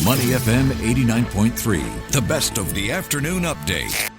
Money FM 89.3, the best of the afternoon update.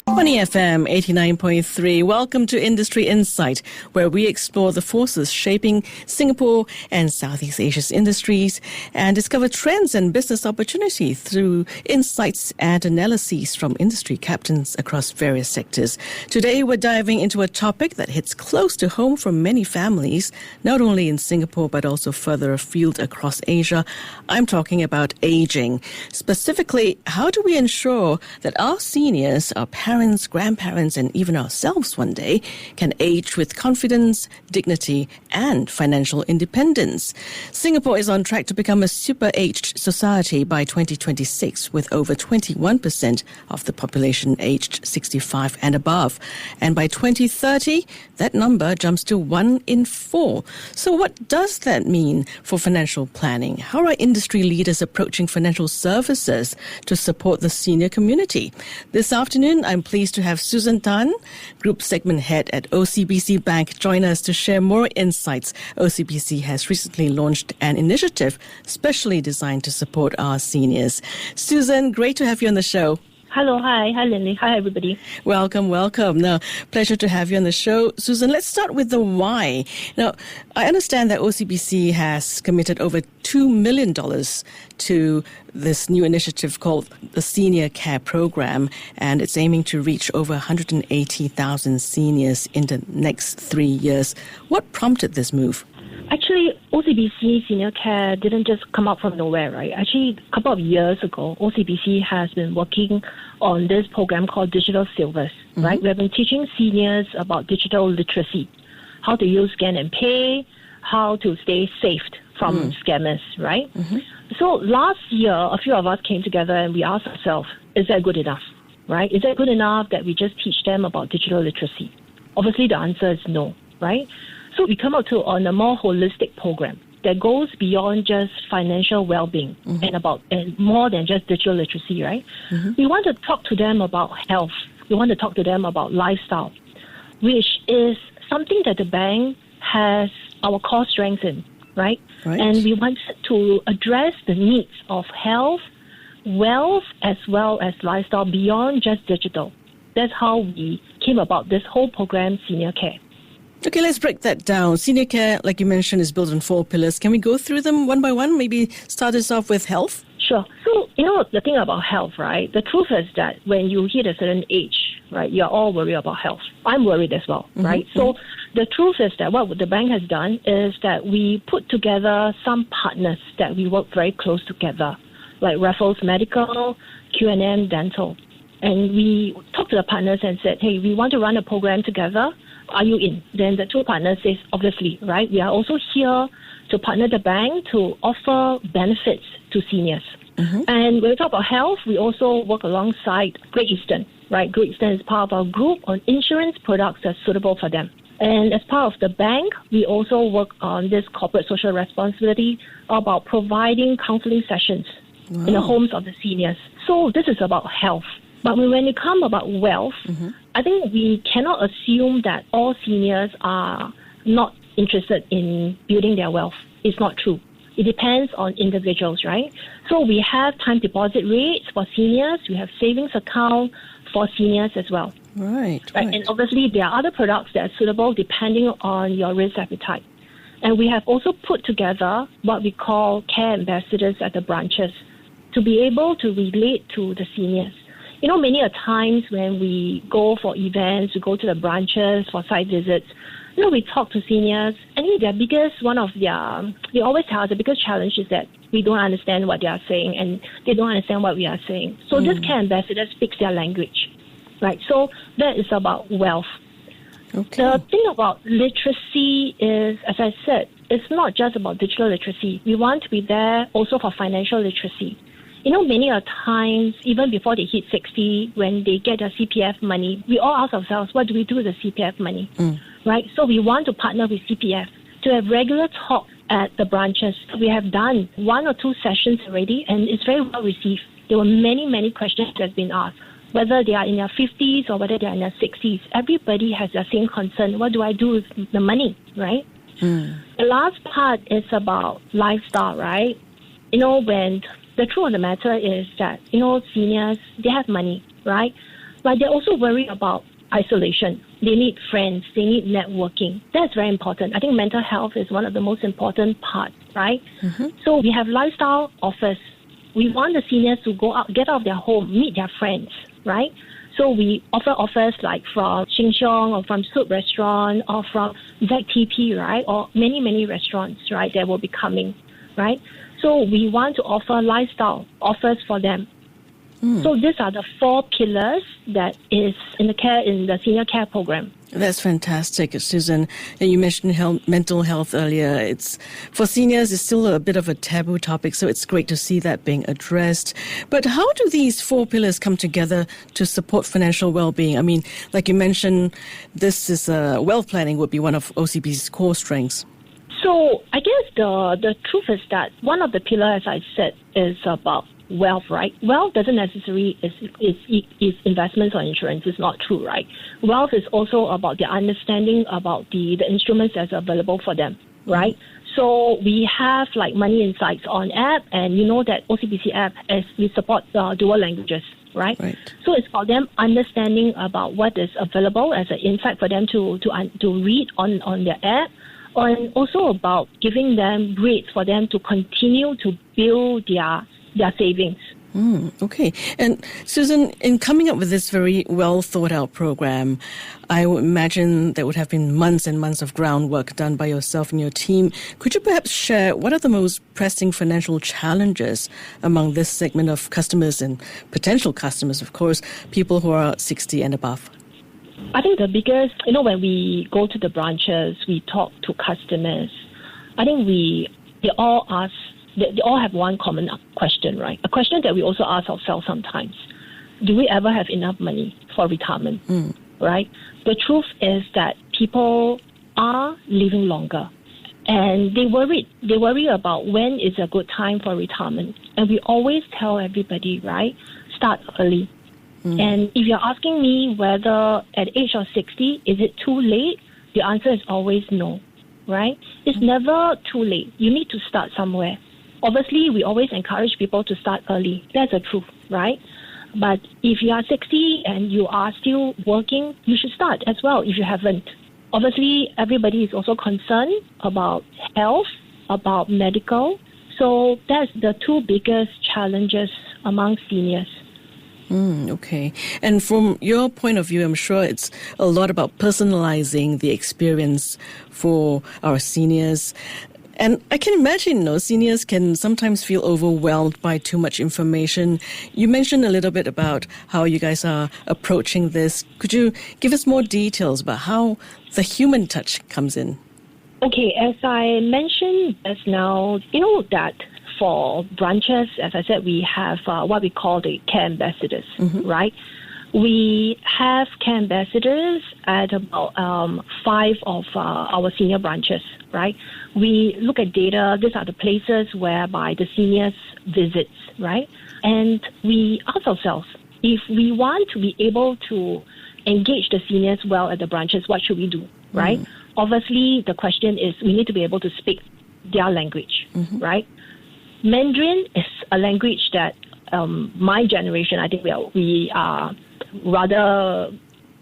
Money FM 89.3. Welcome to Industry Insight, where we explore the forces shaping Singapore and Southeast Asia's industries and discover trends and business opportunities through insights and analyses from industry captains across various sectors. Today, we're diving into a topic that hits close to home for many families, not only in Singapore but also further afield across Asia. I'm talking about aging. Specifically, how do we ensure that our seniors, our parents, grandparents, and even ourselves one day can age with confidence, dignity, and financial independence? Singapore is on track to become a super-aged society by 2026, with over 21% of the population aged 65 and above. And by 2030, that number jumps to 1 in 4. So what does that mean for financial planning? How are industry leaders approaching financial services to support the senior community? This afternoon, I'm pleased to have Susan Tan, Group Segment Head at OCBC Bank, join us to share more insights. OCBC has recently launched an initiative specially designed to support our seniors. Susan, great to have you on the show. Hello, hi Lily, hi everybody. Welcome. Now, pleasure to have you on the show. Susan, let's start with the why. Now, I understand that OCBC has committed over $2 million to this new initiative called the SeniorCare Programme, and it's aiming to reach over 180,000 seniors in the next 3 years. What prompted this move? Actually, OCBC Senior Care didn't just come out from nowhere, right? Actually, a couple of years ago, OCBC has been working on this program called Digital Silvers, right? We have been teaching seniors about digital literacy, how to use scan and pay, how to stay safe from scammers, right? So last year, a few of us came together and we asked ourselves, is that good enough, right? Is that good enough that we just teach them about digital literacy? Obviously, the answer is no, right? So we come out on a more holistic program that goes beyond just financial well-being and more than just digital literacy, right? We want to talk to them about health. We want to talk to them about lifestyle, which is something that the bank has our core strengths in, right? And we want to address the needs of health, wealth, as well as lifestyle beyond just digital. That's how we came about this whole program, Senior Care. Okay, let's break that down. Senior care, like you mentioned, is built on 4 pillars. Can we go through them one by one? Maybe start us off with health? Sure. So, the thing about health, right? The truth is that when you hit a certain age, right, you're all worried about health. I'm worried as well, right? So the truth is that what the bank has done is that we put together some partners that we work very close together, like Raffles Medical, Q&M Dental. And we talked to the partners and said, hey, we want to run a program together. Are you in? Then the 2 partners says, obviously, right? We are also here to partner the bank to offer benefits to seniors. And when we talk about health, we also work alongside Great Eastern, right? Great Eastern is part of our group on insurance products that's suitable for them. And as part of the bank, we also work on this corporate social responsibility about providing counseling sessions in the homes of the seniors. So this is about health. But when it comes about wealth, I think we cannot assume that all seniors are not interested in building their wealth. It's not true. It depends on individuals, right? So we have time deposit rates for seniors. We have savings account for seniors as well. Right. And obviously, there are other products that are suitable depending on your risk appetite. And we have also put together what we call care ambassadors at the branches to be able to relate to the seniors. Many a times when we go for events, we go to the branches for site visits, we talk to seniors. I think they always tell us the biggest challenge is that we don't understand what they are saying and they don't understand what we are saying. So this care ambassador speaks their language, right? So that is about wealth. Okay. The thing about literacy is, as I said, it's not just about digital literacy. We want to be there also for financial literacy. Many a times, even before they hit 60, when they get their CPF money, we all ask ourselves, what do we do with the CPF money? Right? So we want to partner with CPF to have regular talk at the branches. We have done 1 or 2 sessions already, and it's very well received. There were many, many questions that have been asked. Whether they are in their 50s or whether they are in their 60s, everybody has the same concern. What do I do with the money, right? The last part is about lifestyle, right? When the truth of the matter is that, seniors, they have money, right? But they're also worried about isolation. They need friends. They need networking. That's very important. I think mental health is one of the most important parts, right? Mm-hmm. So we have lifestyle offers. We want the seniors to go out, get out of their home, meet their friends, right? So we offer offers like from Sheng Siong or from Soup Restaurant or from ZTP, right? Or many, many restaurants, right, that will be coming, right? So we want to offer lifestyle offers for them. So these are the 4 pillars that is in the senior care program. That's fantastic, Susan. You mentioned mental health earlier. It's for seniors, it's still a bit of a taboo topic, so it's great to see that being addressed. But how do these 4 pillars come together to support financial well-being? I mean, like you mentioned, this is wealth planning would be one of OCBC's core strengths. So I guess the truth is that one of the pillars, as I said, is about wealth, right? Wealth doesn't necessarily is investments or insurance. It's not true, right? Wealth is also about the understanding about the instruments that's available for them, right? So we have like Money Insights on app, and you know that OCBC app, as we support dual languages, right? So it's for them understanding about what is available as an insight for them to read on their app, and also about giving them rates for them to continue to build their savings. Okay. And Susan, in coming up with this very well thought out program, I would imagine there would have been months and months of groundwork done by yourself and your team. Could you perhaps share what are the most pressing financial challenges among this segment of customers and potential customers, of course, people who are 60 and above? I think the biggest, when we go to the branches, we talk to customers, I think they all have one common question, right? A question that we also ask ourselves sometimes. Do we ever have enough money for retirement, right? The truth is that people are living longer, and they worry about when is a good time for retirement. And we always tell everybody, right, start early. And if you're asking me whether at the age of 60, is it too late? The answer is always no, right? It's never too late. You need to start somewhere. Obviously, we always encourage people to start early. That's the truth, right? But if you are 60 and you are still working, you should start as well if you haven't. Obviously, everybody is also concerned about health, about medical. So that's the 2 biggest challenges among seniors. Okay. And from your point of view, I'm sure it's a lot about personalizing the experience for our seniors. And I can imagine, seniors can sometimes feel overwhelmed by too much information. You mentioned a little bit about how you guys are approaching this. Could you give us more details about how the human touch comes in? Okay, as I mentioned just now, that for branches, as I said, we have what we call the care ambassadors, right? We have care ambassadors at about 5 of our senior branches, right? We look at data. These are the places whereby the seniors visits, right? And we ask ourselves, if we want to be able to engage the seniors well at the branches, what should we do, right? Obviously, the question is we need to be able to speak their language, right? Mandarin is a language that my generation, I think we are rather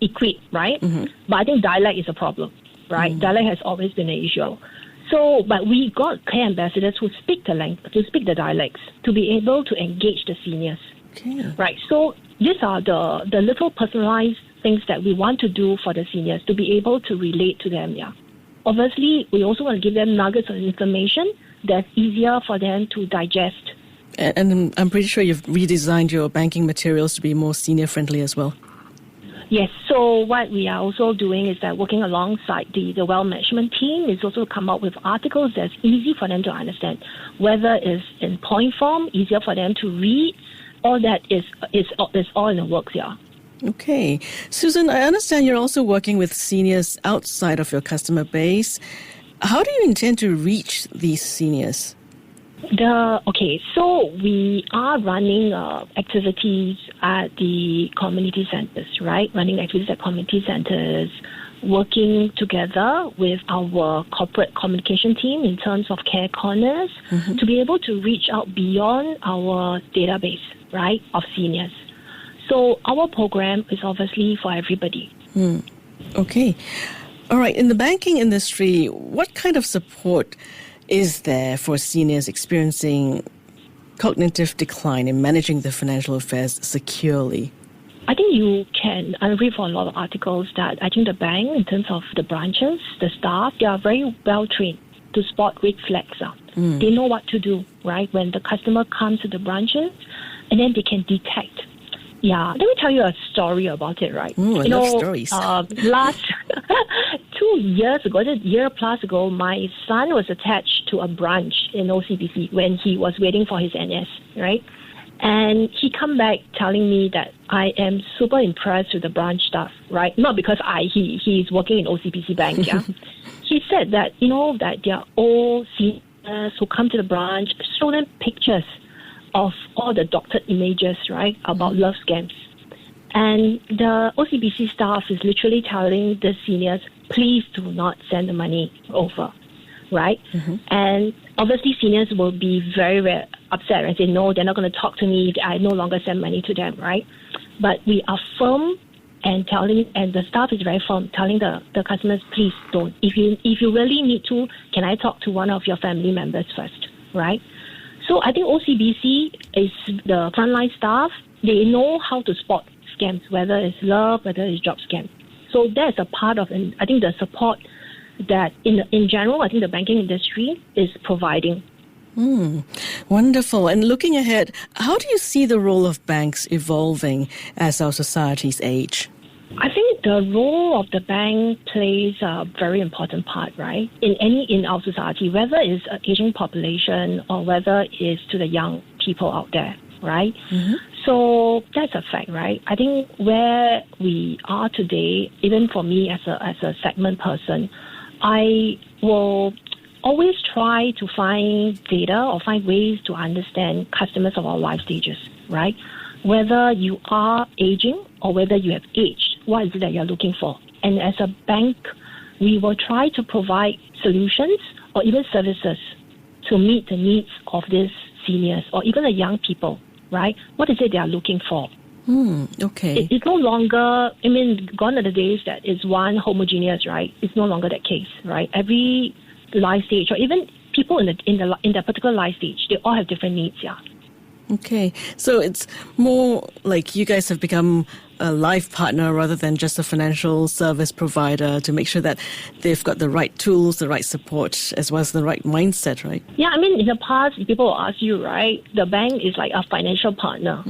equipped, right? But I think dialect is a problem, right? Dialect has always been an issue. So, but we got care ambassadors who speak the dialects to be able to engage the seniors, right? So these are the little personalized things that we want to do for the seniors to be able to relate to them. Yeah. Obviously, we also want to give them nuggets of information that's easier for them to digest. And I'm pretty sure you've redesigned your banking materials to be more senior-friendly as well. Yes, so what we are also doing is that working alongside the wealth management team is also come up with articles that's easy for them to understand, whether it's in point form, easier for them to read, all that is all in the works here. Okay. Susan, I understand you're also working with seniors outside of your customer base. How do you intend to reach these seniors? So we are running activities at the community centers, right? Running activities at community centers, working together with our corporate communication team in terms of care corners to be able to reach out beyond our database, right, of seniors. So our program is obviously for everybody. Okay. All right. In the banking industry, what kind of support is there for seniors experiencing cognitive decline in managing their financial affairs securely? I think you can, I read for a lot of articles that I think the bank, in terms of the branches, the staff, they are very well trained to spot red flags. They know what to do, right? When the customer comes to the branches, and then they can detect. Yeah, let me tell you a story about it, right? I love stories. Last 2 years ago, a year plus ago, my son was attached to a branch in OCBC when he was waiting for his NS, right? And he come back telling me that I am super impressed with the branch staff, right? Not because he's working in OCBC Bank, yeah. He said that, that they are all seniors who come to the branch, show them pictures of all the doctored images, right, about love scams. And the OCBC staff is literally telling the seniors, please do not send the money over, right? And obviously seniors will be very, very upset and say, no, they're not going to talk to me. I no longer send money to them, right? But we are firm and the staff is very firm, telling the customers, please don't. If you really need to, can I talk to one of your family members first, right? So I think OCBC is the frontline staff. They know how to spot scams, whether it's love, whether it's job scam. So that's a part of, I think, the support that in general, I think the banking industry is providing. Wonderful. And looking ahead, how do you see the role of banks evolving as our societies age? I think the role of the bank plays a very important part, right? In our society, whether it's an aging population or whether it's to the young people out there, right? So that's a fact, right? I think where we are today, even for me as a segment person, I will always try to find data or find ways to understand customers of our life stages, right? Whether you are aging or whether you have aged, what is it that you're looking for? And as a bank, we will try to provide solutions or even services to meet the needs of these seniors or even the young people, right? What is it they are looking for? Okay. It's no longer, gone are the days that it's one homogeneous, right? It's no longer that case, right? Every life stage or even people in the particular life stage, they all have different needs, yeah. Okay, so it's more like you guys have become a life partner rather than just a financial service provider to make sure that they've got the right tools, the right support, as well as the right mindset, right? Yeah, in the past, people will ask you, right, the bank is like a financial partner,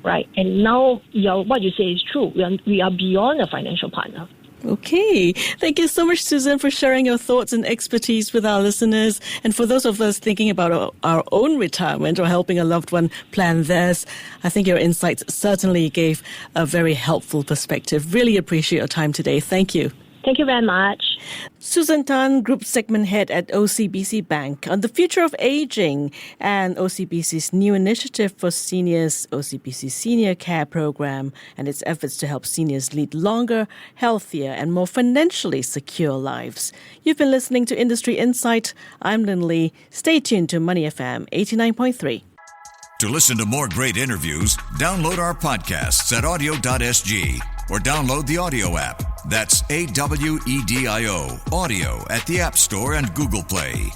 right? And now what you say is true. We are beyond a financial partner. Okay. Thank you so much, Susan, for sharing your thoughts and expertise with our listeners. And for those of us thinking about our own retirement or helping a loved one plan theirs, I think your insights certainly gave a very helpful perspective. Really appreciate your time today. Thank you. Thank you very much. Susan Tan, Group Segment Head at OCBC Bank, on the future of aging and OCBC's new initiative for seniors, OCBC SeniorCare Programme, and its efforts to help seniors lead longer, healthier, and more financially secure lives. You've been listening to Industry Insight. I'm Lynn Lee. Stay tuned to Money FM 89.3. To listen to more great interviews, download our podcasts at audio.sg or download the audio app. That's AWEDIO, audio at the App Store and Google Play.